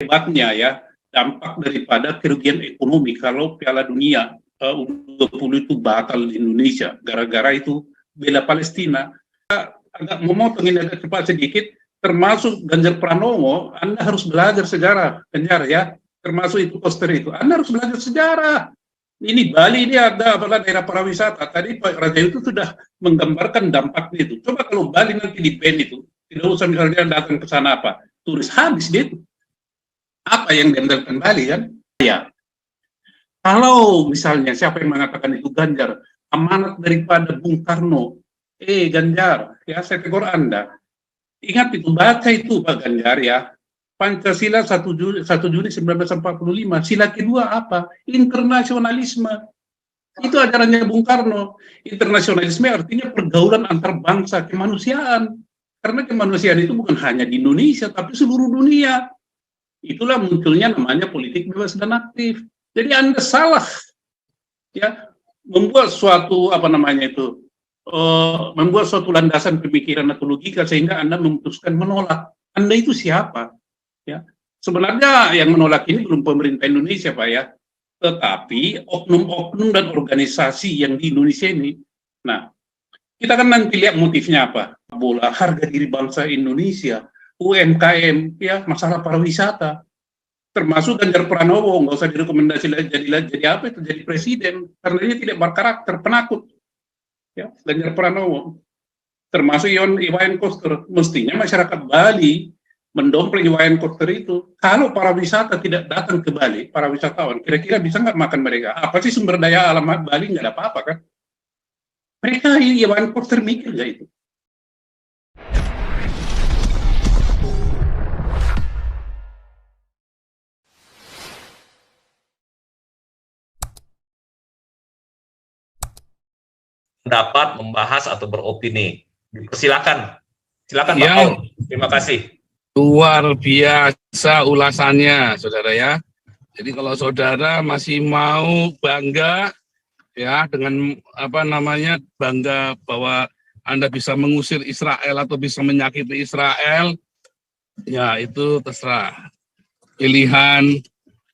hebatnya ya dampak daripada kerugian ekonomi kalau Piala Dunia U20 itu batal di Indonesia gara-gara itu bela Palestina. Agak memotong ini agak cepat sedikit, termasuk Ganjar Pranowo, Anda harus belajar sejarah, Ganjar ya, termasuk itu poster itu, Anda harus belajar sejarah. Ini Bali ini ada adalah daerah pariwisata. Tadi Pak Raja itu sudah menggambarkan dampaknya itu. Coba kalau Bali nanti di ban itu, tidak usah misalnya datang ke sana apa, turis habis dia itu. Apa yang diandalkan Bali kan? Ya. Kalau misalnya siapa yang mengatakan itu Ganjar, amanat daripada Bung Karno, Ganjar, ya saya tegur Anda. Ingat itu, baca itu Pak Ganjar ya. Pancasila 1 Juni 1945. Sila kedua apa? Internasionalisme. Itu ajarannya Bung Karno. Internasionalisme artinya pergaulan antar bangsa, kemanusiaan. Karena kemanusiaan itu bukan hanya di Indonesia, tapi seluruh dunia. Itulah munculnya namanya politik bebas dan aktif. Jadi Anda salah ya membuat suatu membuat suatu landasan pemikiran atau logika sehingga Anda memutuskan menolak. Anda itu siapa? Ya, sebenarnya yang menolak ini belum pemerintah Indonesia, Pak ya, tetapi oknum-oknum dan organisasi yang di Indonesia ini. Nah, kita kan nanti lihat motifnya apa? Bola harga diri bangsa Indonesia, UMKM, ya masalah pariwisata, termasuk Ganjar Pranowo nggak usah direkomendasi jadi apa itu jadi presiden karena dia tidak berkarakter, penakut. Ya, Ganjar Pranowo, termasuk Iwayan Koster, mestinya masyarakat Bali mendompleng Iwayan Koster itu. Kalau para wisata tidak datang ke Bali, para wisatawan, kira-kira bisa nggak makan mereka? Apa sih sumber daya alam Bali? Nggak ada apa-apa kan? Mereka Iwayan Koster mikir nggak itu? Dapat membahas atau beropini. Silakan Pak Paul. Terima kasih. Luar biasa ulasannya, saudara ya. Jadi kalau saudara masih mau bangga ya dengan bangga bahwa Anda bisa mengusir Israel atau bisa menyakiti Israel, ya itu terserah. Pilihan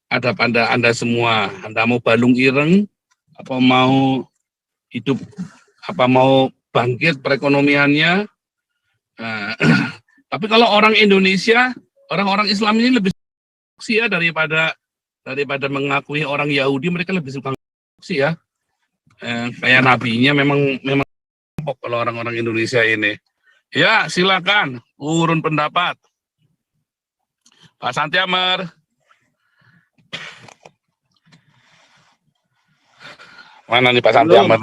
ada pada Anda semua. Anda mau balung ireng, apa mau hidup, apa mau bangkit perekonomiannya. Nah, tapi kalau orang Indonesia, orang-orang Islam ini lebih suka ya daripada mengakui orang Yahudi, mereka lebih suka ya. Kayak nabinya memang kalau orang-orang Indonesia ini. Ya, silakan urun pendapat. Pak Santiamer. Mana nih Pak Santiamer?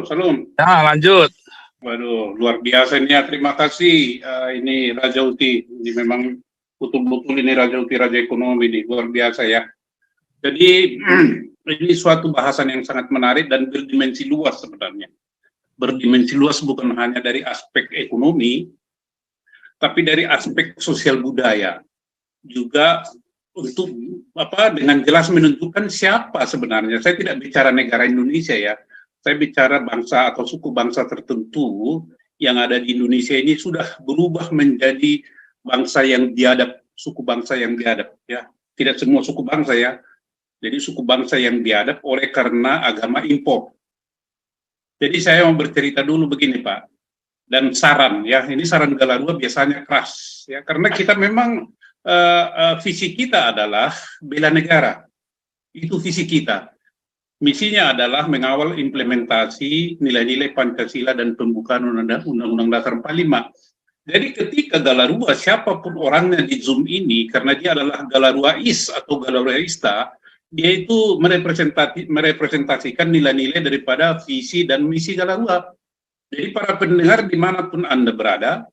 Salam. Ya, lanjut. Waduh, luar biasa ini ya. Terima kasih. Ini Raja Uti. Ini memang betul-betul ini Raja Uti, Raja Ekonomi ini. Luar biasa ya. Jadi ini suatu bahasan yang sangat menarik dan berdimensi luas sebenarnya. Berdimensi luas bukan hanya dari aspek ekonomi, tapi dari aspek sosial budaya. Juga untuk dengan jelas menentukan siapa sebenarnya. Saya tidak bicara negara Indonesia ya. Saya bicara bangsa atau suku bangsa tertentu yang ada di Indonesia ini sudah berubah menjadi bangsa yang biadab, suku bangsa yang biadab ya. Tidak semua suku bangsa ya. Jadi suku bangsa yang biadab oleh karena agama impor. Jadi saya mau bercerita dulu begini Pak. Dan saran ya, ini saran Galarua biasanya keras ya karena kita memang visi kita adalah bela negara. Itu visi kita. Misinya adalah mengawal implementasi nilai-nilai Pancasila dan pembukaan Undang-Undang Dasar 45. Jadi ketika Galarua, siapapun orangnya di Zoom ini, karena dia adalah Galaruais atau Galaruaista, dia itu merepresentasikan nilai-nilai daripada visi dan misi Galarua. Jadi para pendengar dimanapun Anda berada,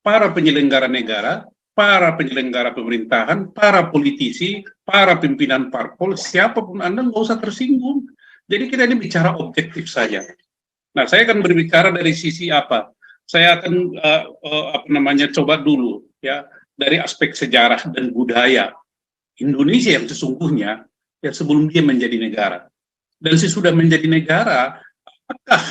para penyelenggara negara, para penyelenggara pemerintahan, para politisi, para pimpinan parpol, siapapun Anda nggak usah tersinggung. Jadi kita ini bicara objektif saja. Nah, saya akan berbicara dari sisi apa? Saya akan coba dulu ya dari aspek sejarah dan budaya Indonesia yang sesungguhnya ya sebelum dia menjadi negara. Dan sesudah menjadi negara, apakah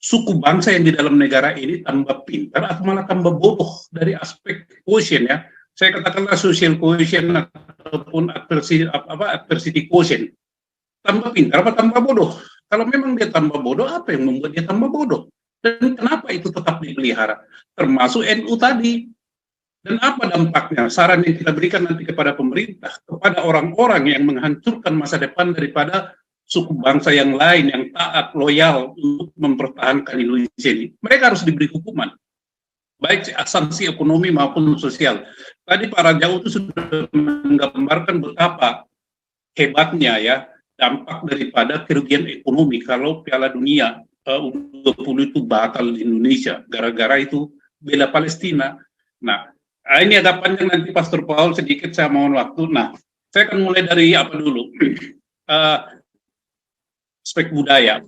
suku bangsa yang di dalam negara ini tambah pintar atau malah tambah bodoh dari aspek quotient ya, saya katakanlah social cohesion ataupun adversity quotient. Tambah pintar apa tambah bodoh? Kalau memang dia tambah bodoh, apa yang membuat dia tambah bodoh? Dan kenapa itu tetap dipelihara? Termasuk NU tadi. Dan apa dampaknya? Saran yang kita berikan nanti kepada pemerintah, kepada orang-orang yang menghancurkan masa depan daripada suku bangsa yang lain yang taat, loyal untuk mempertahankan Indonesia ini. Mereka harus diberi hukuman, baik sanksi ekonomi maupun sosial. Tadi Pak Rajau itu sudah menggambarkan betapa hebatnya ya dampak daripada kerugian ekonomi kalau Piala Dunia U20 itu batal di Indonesia gara-gara itu bela Palestina. Nah, ini agak panjang nanti Pastor Paul, sedikit saya mohon waktu. Nah, saya akan mulai dari apa dulu? Aspek budaya.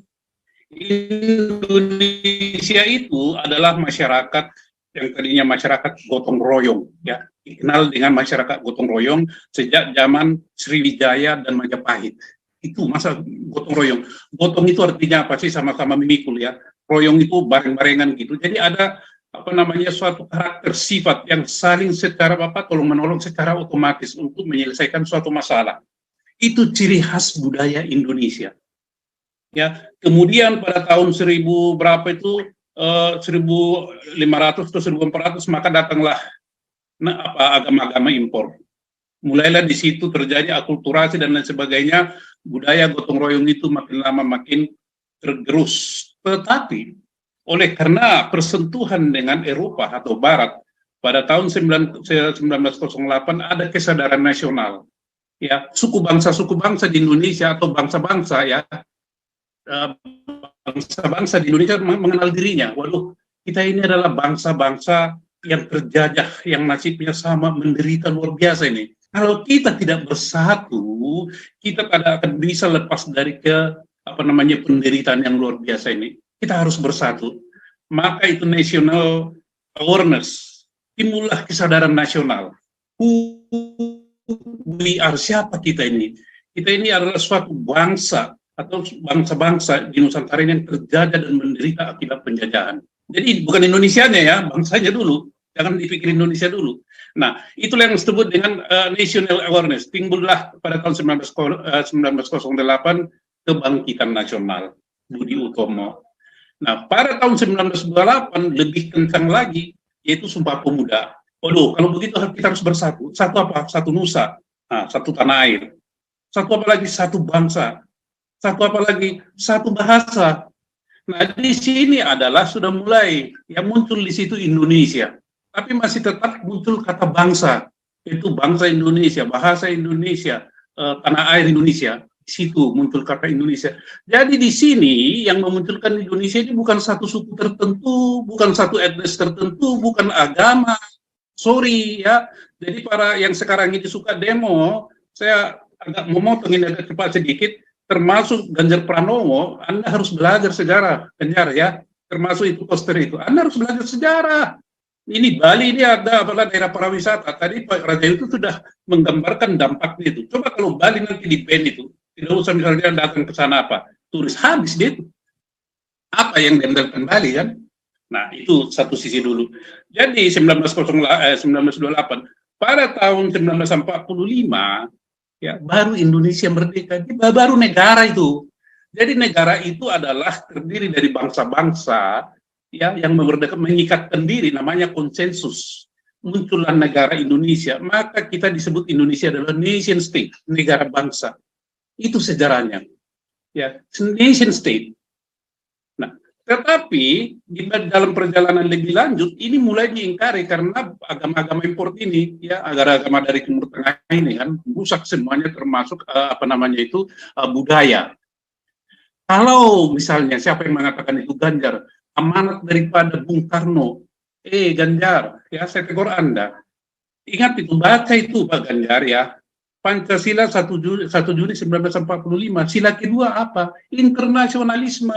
Indonesia itu adalah masyarakat yang tadinya masyarakat gotong royong, ya, dikenal dengan masyarakat gotong royong sejak zaman Sriwijaya dan Majapahit. Itu masa gotong royong. Gotong itu artinya apa sih? Sama-sama memikul ya. Royong itu bareng-barengan gitu. Jadi ada apa namanya suatu karakter sifat yang saling secara tolong menolong secara otomatis untuk menyelesaikan suatu masalah. Itu ciri khas budaya Indonesia. Ya, kemudian pada tahun 1000 berapa itu 1500 atau 1400 maka datanglah agama-agama impor. Mulailah di situ terjadi akulturasi dan lain sebagainya. Budaya gotong royong itu makin lama makin tergerus. Tetapi oleh karena persentuhan dengan Eropa atau Barat pada tahun 1908 ada kesadaran nasional. Ya, suku bangsa di Indonesia atau bangsa-bangsa ya, bangsa-bangsa di Indonesia mengenal dirinya. Waduh, kita ini adalah bangsa-bangsa yang terjajah, yang nasibnya sama, menderita luar biasa ini. Kalau kita tidak bersatu, kita tidak akan bisa lepas dari penderitaan yang luar biasa ini. Kita harus bersatu. Maka itu national awareness, timbullah kesadaran nasional. Who we are, siapa kita ini? Kita ini adalah suatu bangsa atau bangsa-bangsa di Nusantara yang terjajah dan menderita akibat penjajahan. Jadi bukan Indonesianya ya, bangsanya dulu. Jangan dipikir Indonesia dulu. Nah, itulah yang disebut dengan national awareness. Timbullah pada tahun 1908 kebangkitan nasional, Budi Utomo. Nah, pada tahun 1928 lebih kencang lagi, yaitu Sumpah Pemuda. Waduh, kalau begitu kita harus bersatu. Satu apa? Satu nusa, satu tanah air. Satu apa lagi? Satu bangsa. Satu apa lagi? Satu bahasa. Nah, di sini adalah sudah mulai yang muncul di situ Indonesia. Tapi masih tetap muncul kata bangsa. Itu bangsa Indonesia, bahasa Indonesia, tanah air Indonesia. Di situ muncul kata Indonesia. Jadi di sini yang memunculkan Indonesia ini bukan satu suku tertentu, bukan satu etnis tertentu, bukan agama. Sorry ya. Jadi para yang sekarang ini suka demo, saya agak memotong ini agak cepat sedikit, termasuk Ganjar Pranowo, Anda harus belajar sejarah, Ganjar ya. Termasuk itu poster itu. Anda harus belajar sejarah. Ini Bali ini ada daerah pariwisata. Tadi Pak Raja itu sudah menggambarkan dampaknya itu. Coba kalau Bali nanti di pen itu, tidak usah misalnya datang ke sana turis habis dia itu. Apa yang diandalkan Bali kan? Nah, itu satu sisi dulu. Jadi 1928 pada tahun 1945 ya baru Indonesia merdeka. Baru negara itu. Jadi negara itu adalah terdiri dari bangsa-bangsa ya yang mengikatkan diri, namanya konsensus. Muncullah negara Indonesia, maka kita disebut Indonesia adalah nation state, negara bangsa. Itu sejarahnya, ya, nation state. Nah, tetapi di dalam perjalanan lebih lanjut, ini mulai diingkari karena agama-agama import ini, ya, agama dari Timur Tengah ini kan, rusak semuanya termasuk budaya. Kalau misalnya siapa yang mengatakan itu Ganjar, amanat daripada Bung Karno, Ganjar, ya saya tegur Anda. Ingat itu, baca itu Pak Ganjar ya. Pancasila 1 Juni 1945. Sila kedua apa? Internasionalisme.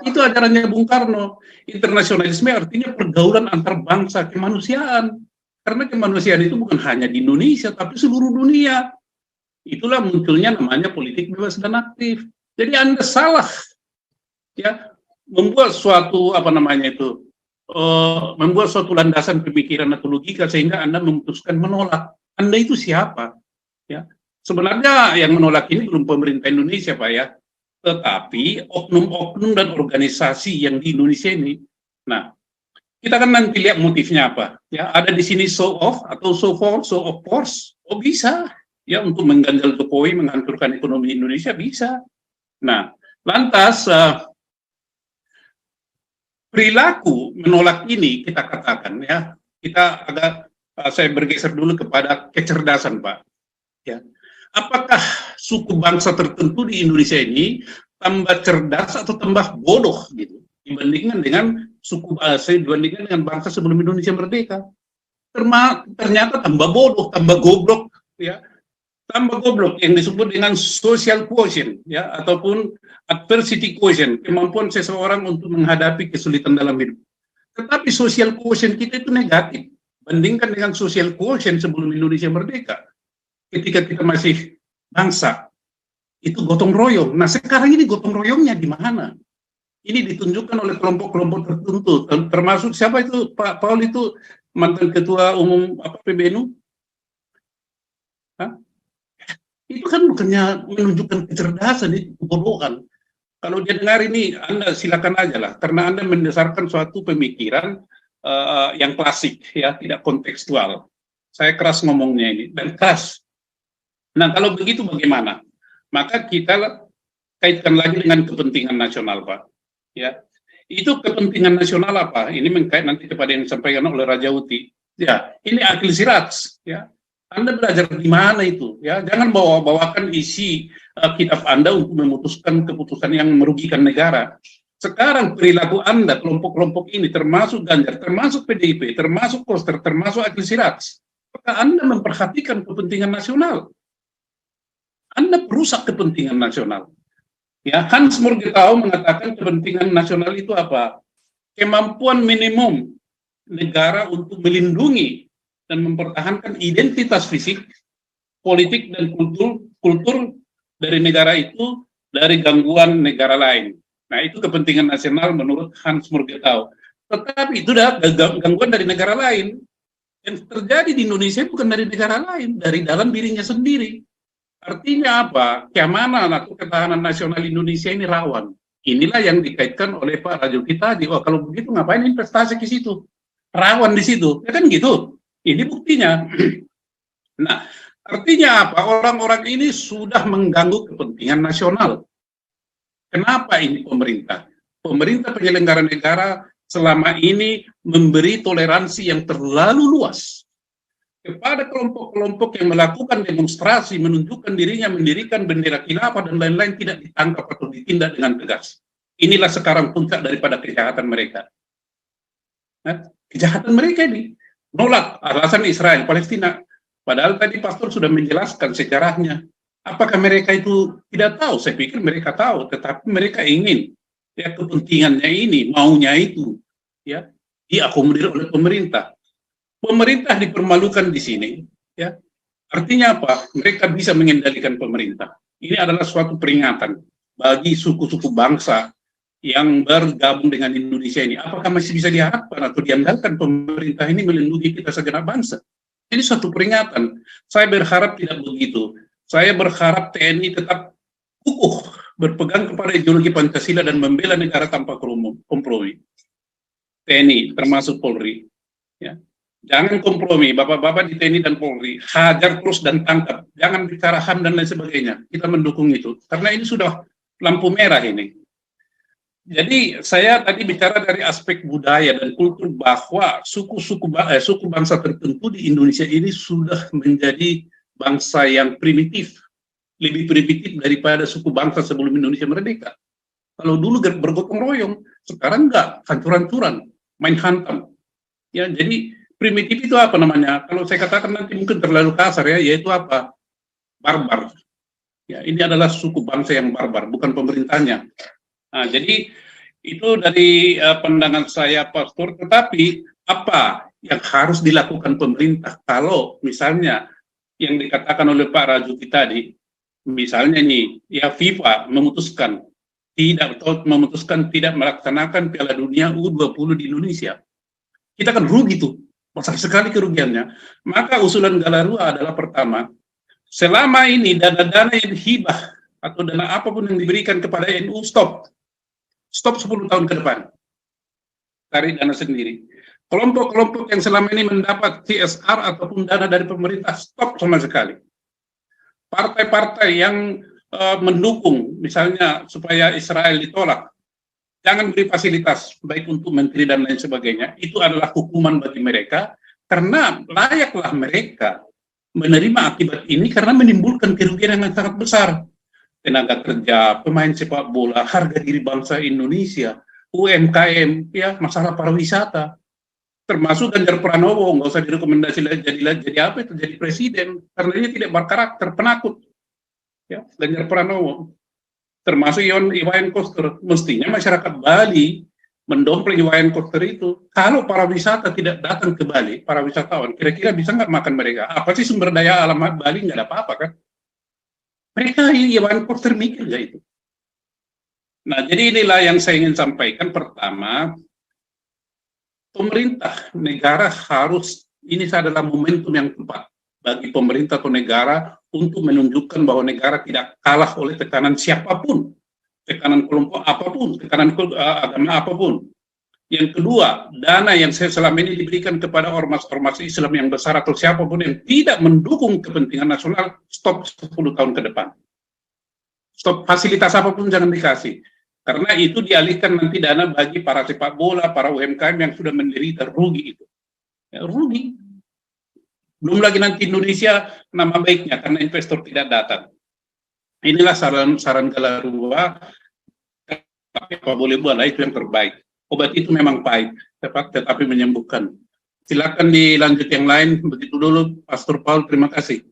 Itu ajarannya Bung Karno. Internasionalisme artinya pergaulan antar bangsa, kemanusiaan. Karena kemanusiaan itu bukan hanya di Indonesia, tapi seluruh dunia. Itulah munculnya namanya politik bebas dan aktif. Jadi Anda salah ya membuat suatu membuat suatu landasan pemikiran atau logika sehingga Anda memutuskan menolak. Anda itu siapa? Ya, sebenarnya yang menolak ini belum pemerintah Indonesia, Pak ya, tetapi oknum-oknum dan organisasi yang di Indonesia ini. Nah, kita kan nanti lihat motifnya apa. Ya, ada di sini show off atau show of force. Oh bisa, ya untuk mengganjal Jokowi, menghancurkan ekonomi Indonesia bisa. Nah, lantas perilaku menolak ini kita katakan ya, kita agak saya bergeser dulu kepada kecerdasan, Pak. Ya, apakah suku bangsa tertentu di Indonesia ini tambah cerdas atau tambah bodoh gitu dibandingkan dengan dibandingkan dengan bangsa sebelum Indonesia merdeka? Ternyata tambah bodoh, tambah goblok, ya, tambah goblok yang disebut dengan social quotient, ya, ataupun adversity quotient, kemampuan seseorang untuk menghadapi kesulitan dalam hidup. Tetapi social quotient kita itu negatif, bandingkan dengan social quotient sebelum Indonesia merdeka. Ketika kita masih bangsa, itu gotong royong. Nah, sekarang ini gotong royongnya di mana? Ini ditunjukkan oleh kelompok-kelompok tertentu, termasuk siapa itu, Pak Paul itu mantan ketua umum PBNU? Hah? Itu kan bukannya menunjukkan kecerdasan, itu kebodohan. Kalau dia dengar ini, Anda silakan aja lah, karena Anda mendasarkan suatu pemikiran yang klasik, ya, tidak kontekstual. Saya keras ngomongnya ini, dan keras. Nah, kalau begitu bagaimana? Maka kita kaitkan lagi dengan kepentingan nasional, Pak. Ya, itu kepentingan nasional apa? Ini mengkait nanti kepada yang disampaikan oleh Raja Uti. Ya, ini akil sirats. Ya, Anda belajar di mana itu? Ya, jangan bawa-bawakan isi kitab Anda untuk memutuskan keputusan yang merugikan negara. Sekarang perilaku Anda, kelompok-kelompok ini, termasuk Ganjar, termasuk PDIP, termasuk Koster, termasuk akil sirats. Apakah Anda memperhatikan kepentingan nasional? Anda merusak kepentingan nasional. Ya, Hans Murgetau mengatakan kepentingan nasional itu apa? Kemampuan minimum negara untuk melindungi dan mempertahankan identitas fisik, politik, dan kultur dari negara itu dari gangguan negara lain. Nah, itu kepentingan nasional menurut Hans Murgetau. Tetapi itu adalah gangguan dari negara lain. Yang terjadi di Indonesia bukan dari negara lain, dari dalam dirinya sendiri. Artinya apa? Keamanan atau ketahanan nasional Indonesia ini rawan. Inilah yang dikaitkan oleh Pak Rajuki tadi. Oh, kalau begitu ngapain investasi ke situ? Rawan di situ. Ya kan gitu. Ini buktinya. Nah, artinya apa? Orang-orang ini sudah mengganggu kepentingan nasional. Kenapa ini pemerintah? Pemerintah penyelenggara negara selama ini memberi toleransi yang terlalu luas kepada kelompok-kelompok yang melakukan demonstrasi, menunjukkan dirinya, mendirikan bendera khilafah dan lain-lain, tidak ditangkap atau ditindak dengan tegas. Inilah sekarang puncak daripada kejahatan mereka. Nah, kejahatan mereka ini nolak alasan Israel, Palestina. Padahal tadi Pastor sudah menjelaskan sejarahnya. Apakah mereka itu tidak tahu? Saya pikir mereka tahu, tetapi mereka ingin ya kepentingannya ini, maunya itu, ya diakomodir oleh pemerintah. Pemerintah dipermalukan di sini, ya. Artinya apa? Mereka bisa mengendalikan pemerintah. Ini adalah suatu peringatan bagi suku-suku bangsa yang bergabung dengan Indonesia ini. Apakah masih bisa diharapkan atau diandalkan pemerintah ini melindungi kita segenap bangsa? Ini suatu peringatan. Saya berharap tidak begitu. Saya berharap TNI tetap kukuh berpegang kepada ideologi Pancasila dan membela negara tanpa kompromi. TNI termasuk Polri, ya. Jangan kompromi, bapak-bapak di TNI dan Polri, hajar terus dan tangkap. Jangan bicara HAM dan lain sebagainya. Kita mendukung itu. Karena ini sudah lampu merah ini. Jadi saya tadi bicara dari aspek budaya dan kultur bahwa suku bangsa tertentu di Indonesia ini sudah menjadi bangsa yang primitif. Lebih primitif daripada suku bangsa sebelum Indonesia merdeka. Kalau dulu bergotong royong, sekarang enggak, hancur-hancuran, main hantam. Ya, jadi primitif itu apa namanya? Kalau saya katakan nanti mungkin terlalu kasar ya, yaitu apa? Barbar. Ya, ini adalah suku bangsa yang barbar, bukan pemerintahnya. Nah, jadi itu dari pandangan saya, Pastor. Tetapi apa yang harus dilakukan pemerintah kalau misalnya yang dikatakan oleh Pak Rajuki tadi, misalnya nih, ya FIFA memutuskan tidak melaksanakan Piala Dunia U20 di Indonesia. kita kan rugi tuh, besar sekali kerugiannya. Maka usulan Galarua adalah pertama, selama ini dana-dana yang hibah atau dana apapun yang diberikan kepada NU stop 10 tahun ke depan, cari dana sendiri. Kelompok-kelompok yang selama ini mendapat CSR ataupun dana dari pemerintah stop sama sekali. Partai-partai yang mendukung misalnya supaya Israel ditolak, jangan beri fasilitas baik untuk menteri dan lain sebagainya. Itu adalah hukuman bagi mereka, karena layaklah mereka menerima akibat ini karena menimbulkan kerugian yang sangat besar. Tenaga kerja, pemain sepak bola, harga diri bangsa Indonesia, UMKM, ya, masalah pariwisata, termasuk Ganjar Pranowo, nggak usah direkomendasi jadi apa itu, jadi presiden, karena dia tidak berkarakter, penakut. Ya, Ganjar Pranowo, termasuk Iwayan Koster. Mestinya masyarakat Bali mendompleng Iwayan Koster itu. Kalau para wisata tidak datang ke Bali, para wisatawan, kira-kira bisa nggak makan mereka? Apa sih sumber daya alam Bali? Nggak ada apa-apa kan? Mereka Iwayan Koster mikir nggak itu? Nah, jadi inilah yang saya ingin sampaikan. Pertama, pemerintah negara harus, ini adalah momentum yang tepat bagi pemerintah atau negara untuk menunjukkan bahwa negara tidak kalah oleh tekanan siapapun, tekanan kelompok apapun, tekanan agama apapun. Yang kedua, dana yang selama ini diberikan kepada ormas-ormas Islam yang besar atau siapapun yang tidak mendukung kepentingan nasional, stop 10 tahun ke depan. Stop, fasilitas apapun jangan dikasih. Karena itu dialihkan nanti dana bagi para sepak bola, para UMKM yang sudah menderita rugi itu. Ya, rugi. Belum lagi nanti Indonesia nama baiknya karena investor tidak datang. Inilah saran Galarua, tapi apa boleh buat, itu yang terbaik. Obat itu memang pahit, tetapi menyembuhkan. Silakan dilanjut yang lain. Begitu dulu, Pastor Paul, terima kasih.